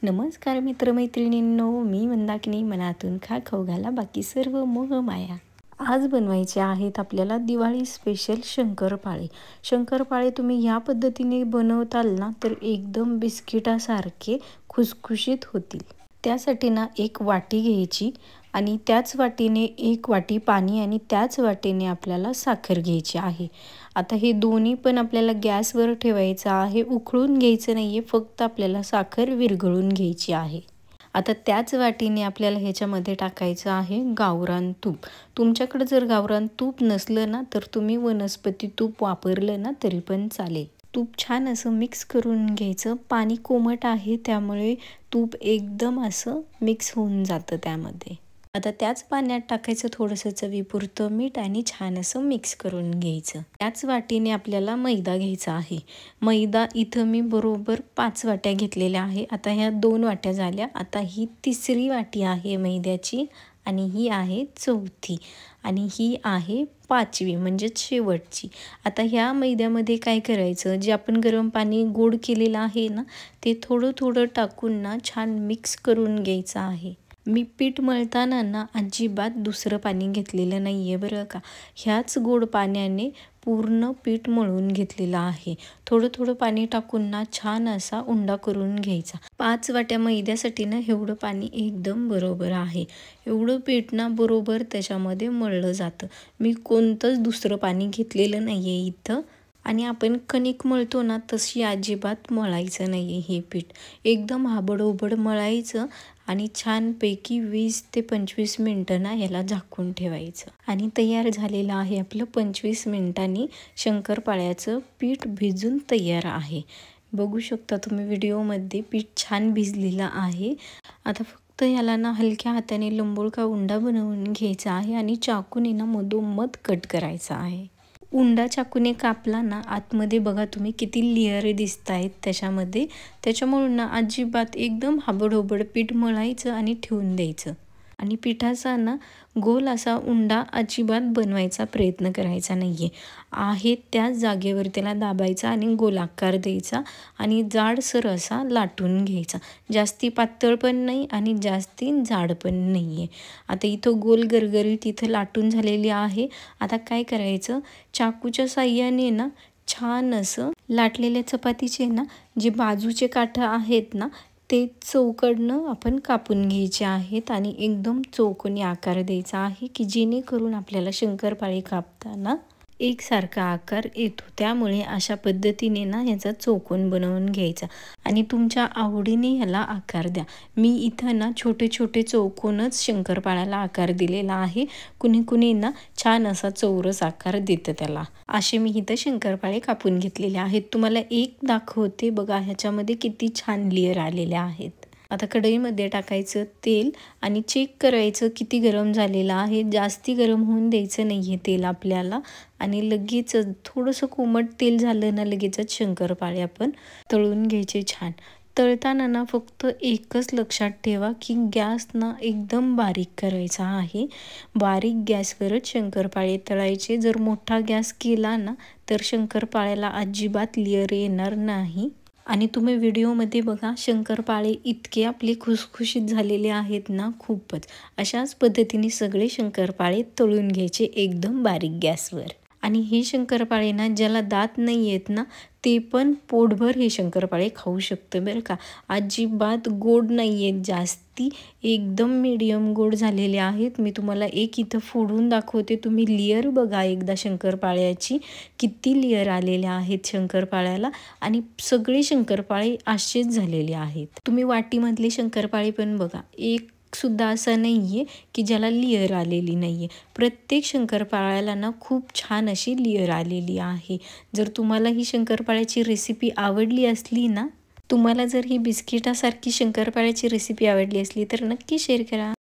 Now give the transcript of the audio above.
नमस्कार मित्रमैत्रिणींनो, मी मंदाकिनी. मनातून खा खाऊ घाला बाकी सर्व मोह माया. आज बनवायचे आहेत आपल्याला दिवाळी स्पेशल शंकरपाळे. शंकरपाळे तुम्ही ह्या पद्धतीने बनवताल ना तर एकदम बिस्किटासारखे खुसखुशीत होतील. त्यासाठी ना एक वाटी घ्यायची आणि त्याच वाटीने एक वाटी पाणी आणि त्याच वाटीने आपल्याला साखर घ्यायची आहे. आता हे दोन्ही पण आपल्याला गॅसवर ठेवायचं आहे, उकळून घ्यायचं नाही आहे, फक्त आपल्याला साखर विरघळून घ्यायची आहे. आता त्याच वाटीने आपल्याला ह्याच्यामध्ये टाकायचं आहे गावरान तूप. तुमच्याकडे जर गावरान तूप नसलं ना तर तुम्ही वनस्पती तूप वापरलं ना तरी पण चालेल. तूप छान असं मिक्स करून घ्यायचं. पाणी कोमट आहे त्यामुळे तूप एकदम असं मिक्स होऊन जातं त्यामध्ये. आता त्याच पाण्यात टाकायचं थोडंसं चवीपुरतं मीठ आणि छान असं मिक्स करून घ्यायचं. त्याच वाटीने आपल्याला मैदा घ्यायचा आहे. मैदा इथं मी बरोबर 5 वाट्या घेतलेल्या आहे. आता ह्या 2 वाट्या झाल्या. आता ही तिसरी वाटी आहे मैद्याची आणि ही आहे चौथी आणि ही आहे 5वी म्हणजेच शेवटची. आता ह्या मैद्यामध्ये काय करायचं, जे आपण गरम पाणी गोड केलेलं आहे ना ते थोडं थोडं टाकून ना छान मिक्स करून घ्यायचं आहे. मी पीठ मळताना ना अजिबात दुसरं पाणी घेतलेलं नाही आहे बरं का. ह्याच गोड पाण्याने पूर्ण पीठ मळून घेतलेलं आहे. थोडं थोडं पाणी टाकून ना छान असा उंडा करून घ्यायचा. 5 वाट्या मैद्यासाठी ना एवढं पाणी एकदम बरोबर आहे. एवढं पीठ ना बरोबर त्याच्यामध्ये मळलं जातं. मी कोणतंच दुसरं पाणी घेतलेलं नाही आहे इथं. आणि आपण कणिक मळतो ना तशी अजिबात मळायचं नाही आहे हे पीठ. एकदम हाबडोबड मळायचं आणि छानपैकी 20 ते 25 मिनटं ना याला झाकून ठेवायचं. आणि तयार झालेलं आहे आपलं 25 मिनिटांनी शंकरपाळ्याचं पीठ भिजून तयार आहे. बघू शकता तुम्ही व्हिडिओमध्ये पीठ छान भिजलेलं आहे. आता फक्त याला ना हलक्या हाताने लंबोळका उंडा बनवून घ्यायचा आहे आणि चाकूने ना मधोमध कट करायचा आहे. उंडा चाकूने कापला ना आतमध्ये बघा तुम्ही किती लेयर दिसत आहेत त्याच्यामध्ये. त्याच्यामुळे ना अजिबात एकदम हाबडोबड पीठ मळायचं आणि ठेवून द्यायचं. आणि पिठाचा ना गोल असा उंडा अजिबात बनवायचा प्रयत्न करायचा नाही आहे. त्याच जागेवर त्याला दाबायचा आणि गोलाकार द्यायचा आणि जाडसर असा लाटून घ्यायचा. जास्ती पातळ पण नाही आणि जास्ती जाड पण नाही आहे. आता इथं गोल गरगरीत इथं लाटून झालेली आहे. आता काय करायचं, चाकूच्या साहाय्याने ना छान असं लाटलेल्या चपातीचे ना जे बाजूचे काठं आहेत ना ते चौकडनं आपण कापून घ्यायचे आहेत आणि एकदम चौकोनी आकार द्यायचा आहे की जेणेकरून आपल्याला शंकरपाळे कापताना एकसारखा आकार येतो. त्यामुळे अशा पद्धतीने ना ह्याचा चौकोन बनवून घ्यायचा आणि तुमच्या आवडीने ह्याला आकार द्या. मी इथं ना छोटे छोटे चौकोनच शंकरपाळ्याला आकार दिलेला आहे. कुणी कुणी ना छान असा चौरस आकार देतं त्याला. असे मी इथं शंकरपाळे कापून घेतलेले आहेत. तुम्हाला एक दाखवते बघा, ह्याच्यामध्ये किती छान लेयर आलेले आहेत. आता कढईमध्ये टाकायचं तेल आणि चेक करायचं किती गरम झालेलं आहे. जास्ती गरम होऊन द्यायचं नाही आहे तेल आपल्याला. आणि लगेचच थोडंसं कोमट तेल झालं ना लगेचच शंकरपाळे आपण तळून घ्यायचे छान. तळताना ना फक्त एकच लक्षात ठेवा की गॅस ना एकदम बारीक करायचा आहे. बारीक गॅसवरच शंकरपाळे तळायचे. जर मोठा गॅस केला ना तर शंकरपाळ्याला अजिबात लेयर येणार नाही. आणि तुम्ही व्हिडिओमध्ये बघा शंकरपाळे इतके आपले खुसखुशीत झालेले आहेत ना खूपच. अशाच पद्धतीने सगळे शंकरपाळे तळून घ्यायचे एकदम बारीक गॅसवर. आणि हे शंकरपाळे ना ज्याला दात नाही आहेत ना ते पण पोटभर हे शंकरपाळे खाऊ शकतं बरं का. अजिबात गोड नाही आहेत जास्ती, एकदम मीडियम गोड झालेले आहेत. मी तुम्हाला एक इथं फोडून दाखवते. तुम्ही लेयर बघा एकदा शंकरपाळ्याची, किती लेयर आलेले आहेत शंकरपाळ्याला आणि सगळे शंकरपाळे असेच झालेले आहेत. तुम्ही वाटीमधले शंकरपाळे पण बघा, एक सुद्धा असं नाही आहे की ज्याला लेयर आलेली नाही आहे. प्रत्येक शंकरपाळ्याला ना खूप छान अशी लेयर आलेली आहे. जर तुम्हाला ही शंकरपाळ्याची रेसिपी आवडली असली ना, तुम्हाला जर ही बिस्किटासारखी शंकरपाळ्याची रेसिपी आवडली असली तर नक्की शेअर करा.